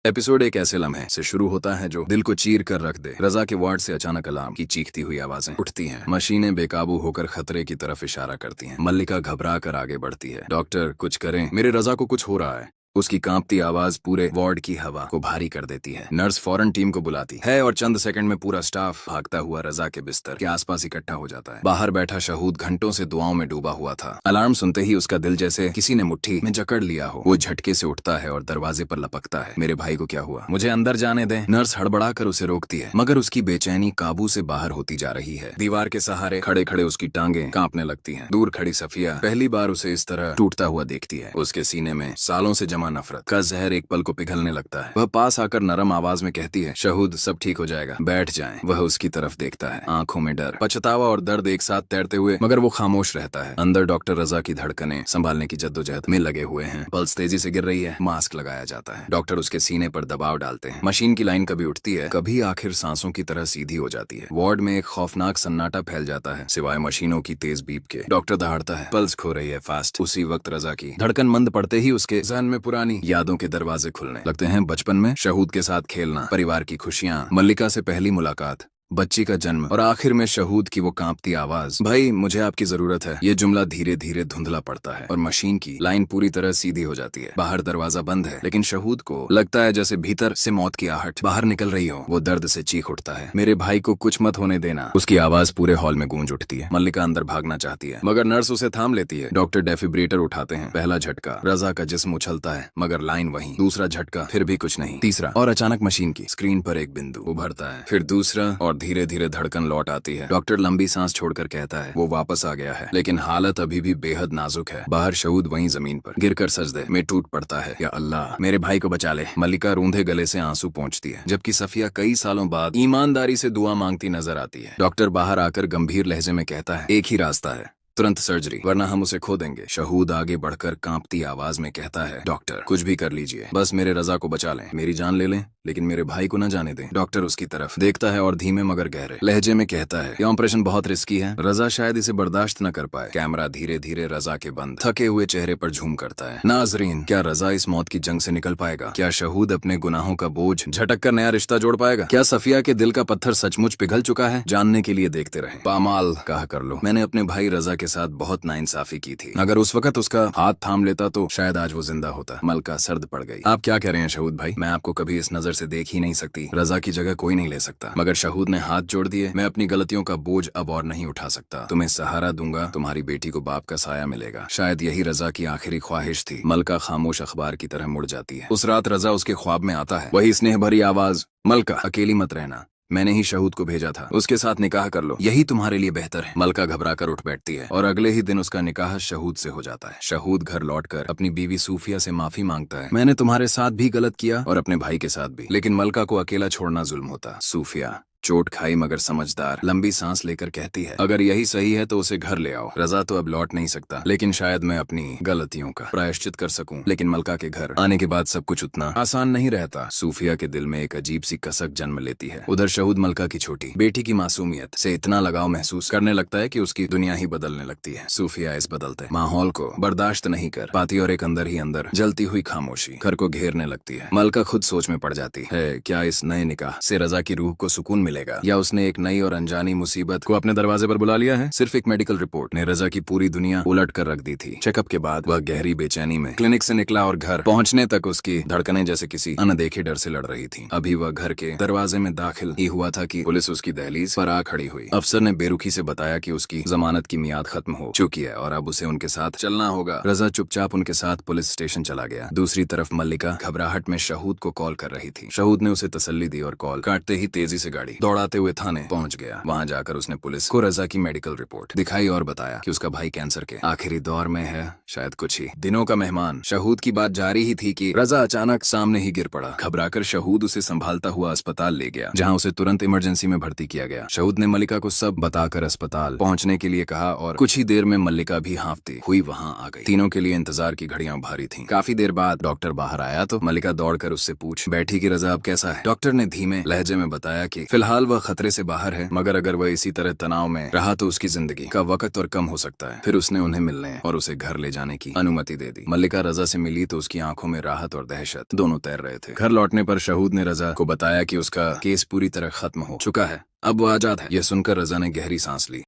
Episode एक ऐसे लम्हे से शुरू होता है जो दिल को चीर कर रख दे। रजा के वार्ड से अचानक अलार्म की चीखती हुई आवाजें उठती हैं। मशीनें बेकाबू होकर खतरे की तरफ इशारा करती हैं। मल्लिका घबरा कर आगे बढ़ती है। डॉक्टर कुछ करें, मेरे रजा को कुछ हो रहा है। उसकी कांपती आवाज पूरे वार्ड की हवा को भारी कर देती है। नर्स फौरन टीम को बुलाती है और चंद सेकंड में पूरा स्टाफ भागता हुआ रजा के बिस्तर के आसपास इकट्ठा हो जाता है। बाहर बैठा शहूद घंटों से दुआओं में डूबा हुआ था। अलार्म सुनते ही उसका दिल जैसे किसी ने मुट्ठी में जकड़ लिया हो। वो झटके से उठता है और दरवाजे पर लपकता है। मेरे भाई को क्या हुआ, मुझे अंदर जाने दें। नर्स हड़बड़ा कर उसे रोकती है, मगर उसकी बेचैनी काबू से बाहर होती जा रही है। दीवार के सहारे खड़े खड़े उसकी टांगें कांपने लगती हैं। दूर खड़ी सफिया पहली बार उसे इस तरह टूटता हुआ देखती है। उसके सीने में सालों से जमा नफरत का जहर एक पल को पिघलने लगता है। वह पास आकर नरम आवाज में कहती है, शहूद सब ठीक हो जाएगा, बैठ जाएं। वह उसकी तरफ देखता है, आंखों में डर, पछतावा और दर्द एक साथ तैरते हुए, मगर वो खामोश रहता है। अंदर डॉक्टर रजा की धड़कनें संभालने की जद्दोजहद में लगे हुए हैं। पल्स तेजी से गिर रही है। मास्क लगाया जाता है। डॉक्टर उसके सीने पर दबाव डालते हैं। मशीन की लाइन कभी उठती है, कभी आखिर सांसों की तरह सीधी हो जाती है। वार्ड में एक खौफनाक सन्नाटा फैल जाता है, सिवाय मशीनों की तेज बीप के। डॉक्टर दहाड़ता है, पल्स खो रही है फास्ट। उसी वक्त रजा की धड़कन मंद पड़ते ही उसके जहन में पुरानी यादों के दरवाजे खुलने लगते हैं। बचपन में शहूद के साथ खेलना, परिवार की खुशियां, मल्लिका से पहली मुलाकात, बच्ची का जन्म और आखिर में शहूद की वो कांपती आवाज, भाई मुझे आपकी जरूरत है। ये जुमला धीरे धीरे धुंधला पड़ता है और मशीन की लाइन पूरी तरह सीधी हो जाती है। बाहर दरवाजा बंद है, लेकिन शहूद को लगता है जैसे भीतर से मौत की आहट बाहर निकल रही हो। वो दर्द से चीख उठता है, मेरे भाई को कुछ मत होने देना। उसकी आवाज पूरे हॉल में गूंज उठती है। मल्लिका अंदर भागना चाहती है, मगर नर्स उसे थाम लेती है। डॉक्टर डेफिब्रेटर उठाते हैं। पहला झटका, रजा का जिस्म उछलता है, मगर लाइन वहीं। दूसरा झटका, फिर भी कुछ नहीं। तीसरा, और अचानक मशीन की स्क्रीन पर एक बिंदु उभरता है। फिर दूसरा, और धीरे धीरे धड़कन लौट आती है। डॉक्टर लंबी सांस छोड़कर कहता है, वो वापस आ गया है, लेकिन हालत अभी भी बेहद नाजुक है। बाहर शहूद वहीं जमीन पर गिरकर सजदे में टूट पड़ता है। या अल्लाह, मेरे भाई को बचा ले। मल्लिका रूंधे गले से आंसू पोंछती है, जबकि सफिया कई सालों बाद ईमानदारी से दुआ मांगती नजर आती है। डॉक्टर बाहर आकर गंभीर लहजे में कहता है, एक ही रास्ता है, तुरंत सर्जरी, वरना हम उसे खो देंगे। शहूद आगे बढ़कर कांपती आवाज में कहता है, डॉक्टर कुछ भी कर लीजिए, बस मेरे रजा को बचा लें। मेरी जान ले लें, लेकिन मेरे भाई को न जाने दें। डॉक्टर उसकी तरफ देखता है और धीमे मगर गहरे लहजे में कहता है, यह ऑपरेशन बहुत रिस्की है, रजा शायद इसे बर्दाश्त न कर पाए। कैमरा धीरे धीरे रजा के बंद थके हुए चेहरे पर झूम करता है। नाजरीन, क्या रजा इस मौत की जंग से निकल पाएगा? क्या शहूद अपने गुनाहों का बोझ झटक कर नया रिश्ता जोड़ पाएगा? क्या सफिया के दिल का पत्थर सचमुच पिघल चुका है? जानने के लिए देखते रहें। पामाल कहा कर लो, मैंने अपने भाई रजा के साथ बहुत नाइंसाफी की थी। अगर उस वक्त उसका हाथ थाम लेता तो शायद आज वो जिंदा होता। मलका सर्द पड़ गई। आप क्या कह रहे हैं शहूद भाई? मैं आपको कभी इस नजर से देख ही नहीं सकती। रजा की जगह कोई नहीं ले सकता। मगर शहूद ने हाथ जोड़ दिए, मैं अपनी गलतियों का बोझ अब और नहीं उठा सकता। तुम्हें सहारा दूंगा, तुम्हारी बेटी को बाप का साया मिलेगा। शायद यही रजा की आखिरी ख्वाहिश थी। मलका खामोश अखबार की तरह मुड़ जाती है। उस रात रजा उसके ख्वाब में आता है। वही स्नेह भरी आवाज, मलका अकेली मत रहना, मैंने ही शहूद को भेजा था, उसके साथ निकाह कर लो, यही तुम्हारे लिए बेहतर है। मलका घबरा कर उठ बैठती है और अगले ही दिन उसका निकाह शहूद से हो जाता है। शहूद घर लौटकर अपनी बीवी सूफिया से माफी मांगता है, मैंने तुम्हारे साथ भी गलत किया और अपने भाई के साथ भी, लेकिन मलका को अकेला छोड़ना जुल्म होता। सूफिया चोट खाई मगर समझदार लंबी सांस लेकर कहती है, अगर यही सही है तो उसे घर ले आओ। रजा तो अब लौट नहीं सकता, लेकिन शायद मैं अपनी गलतियों का प्रायश्चित कर सकूं। लेकिन मलका के घर आने के बाद सब कुछ उतना आसान नहीं रहता। सूफिया के दिल में एक अजीब सी कसक जन्म लेती है। उधर शहूद मलका की छोटी बेटी की मासूमियत से इतना लगाव महसूस करने लगता है कि उसकी दुनिया ही बदलने लगती है। सूफिया इस बदलते माहौल को बर्दाश्त नहीं कर पाती और एक अंदर ही अंदर जलती हुई खामोशी घर को घेरने लगती है। मलका खुद सोच में पड़ जाती है, क्या इस नए निकाह से रजा की रूह को सुकून मिलेगा, या उसने एक नई और अनजानी मुसीबत को अपने दरवाजे पर बुला लिया है? सिर्फ एक मेडिकल रिपोर्ट ने रजा की पूरी दुनिया उलट कर रख दी थी। चेकअप के बाद वह गहरी बेचैनी में क्लिनिक से निकला और घर पहुंचने तक उसकी धड़कनें जैसे किसी अनदेखे डर से लड़ रही थी। अभी वह घर के दरवाजे में दाखिल ही हुआ था कि पुलिस उसकी दहलीज पर आ खड़ी हुई। अफसर ने बेरुखी से बताया कि उसकी जमानत की मियाद खत्म हो चुकी है और अब उसे उनके साथ चलना होगा। रजा चुपचाप उनके साथ पुलिस स्टेशन चला गया। दूसरी तरफ मल्लिका घबराहट में शहूद को कॉल कर रही थी। शहूद ने उसे तसल्ली दी और कॉल काटते ही तेजी से गाड़ी दौड़ाते हुए थाने पहुंच गया। वहां जाकर उसने पुलिस को रजा की मेडिकल रिपोर्ट दिखाई और बताया कि उसका भाई कैंसर के आखिरी दौर में है, शायद कुछ ही दिनों का मेहमान। शहूद की बात जारी ही थी कि रजा अचानक सामने ही गिर पड़ा। घबराकर शहूद उसे संभालता हुआ अस्पताल ले गया, जहां उसे तुरंत इमरजेंसी में भर्ती किया गया। शहूद ने मल्लिका को सब बताकर अस्पताल पहुंचने के लिए कहा और कुछ ही देर में मल्लिका भी हांफती हुई वहां आ गई। तीनों के लिए इंतजार की घड़ियां भारी थीं। काफी देर बाद डॉक्टर बाहर आया तो मल्लिका दौड़कर उससे पूछ बैठी कि रजा अब कैसा है? डॉक्टर ने धीमे लहजे में बताया कि फिलहाल फिलहाल वह खतरे से बाहर है, मगर अगर वह इसी तरह तनाव में रहा तो उसकी जिंदगी का वक्त और कम हो सकता है। फिर उसने उन्हें मिलने और उसे घर ले जाने की अनुमति दे दी। मल्लिका रजा से मिली तो उसकी आंखों में राहत और दहशत दोनों तैर रहे थे। घर लौटने पर शहूद ने रजा को बताया कि उसका केस पूरी तरह खत्म हो चुका है, अब वो आजाद है। यह सुनकर रजा ने गहरी सांस ली।